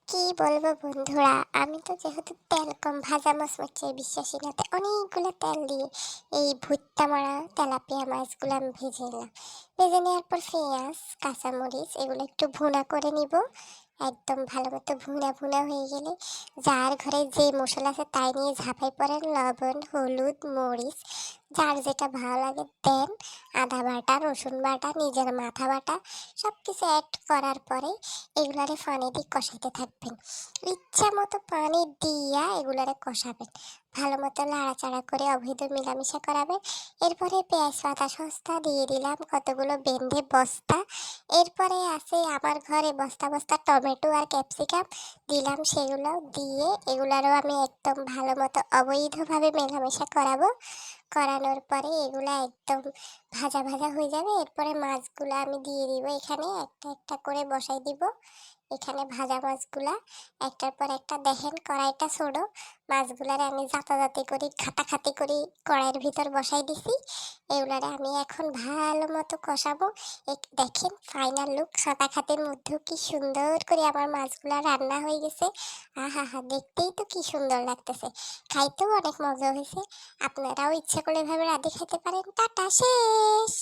কি বলবো বন্ধুরা, আমি তো যেহেতু তেল কম ভাজা মচমচে বিশ্বাসী না, তাই অনেকগুলো তেল দিয়ে এই ভুট্টা মারা তেলাপিয়া মাছগুলো আমি ভেজে নিলাম। ভেজে নেওয়ার পর পেঁয়াজ, কাঁচামরিচ এগুলো একটু ভুনা করে নিব। একদম ভালো মতো ভুনা ভুনা হয়ে গেলে যার ঘরে যে মশলা আছে তাই নিয়ে ঝাঁপাই পড়েন। লবণ, হলুদ, মরিচ যার যেটা ভালো লাগে দেন। আদা বাটা, রসুন বাটা, নিজের মাথা বাটা সব কিছু অ্যাড করার পরে এগুলারে পানি দিয়ে কষাইতে থাকবেন। ইচ্ছা মতো পানি দিয়া এগুলারে কষাবেন, ভালো মতো নাড়াচাড়া করে অবৈধ মিলামিশা করাবেন। এরপরে পেঁয়াজ পাতা সস্তা দিয়ে দিলাম কতগুলো বেঁধে বস্তা। এরপরে আছে আমার ঘরে বস্তা বস্তা টমেটো আর ক্যাপসিকাম দিলাম, সেগুলো দিয়ে এগুলারও আমি একদম ভালো মতো অবৈধভাবে মেলামেশা করাবো। করানোর পরে এগুলা একদম ভাজা ভাজা হয়ে যাবে। এরপরে মাছগুলো আমি দিয়ে দিব, এখানে একটা একটা করে বসাই দিব। এখানে ভাজা মাছগুলা একটার পর একটা দেখেন কড়াইটা ছোড়ো, মাছগুলারে আমি জাতাজাতি করি খাটাখাটি করি কড়াইয়ের ভিতর বসাই দিছি। এগুলারে আমি এখন ভালো মতো কষাবো। দেখেন ফাইনাল লুক, খাটাখাটির মধ্যেও কি সুন্দর করে আমার মাছগুলা রান্না হয়ে গেছে। আহা হা, দেখতেই তো কি সুন্দর লাগতেছে, খাইতেও অনেক মজা হয়েছে। আপনারাও ইচ্ছা করে এভাবে রাঁধে খেতে পারেন। টাটা, শেষ।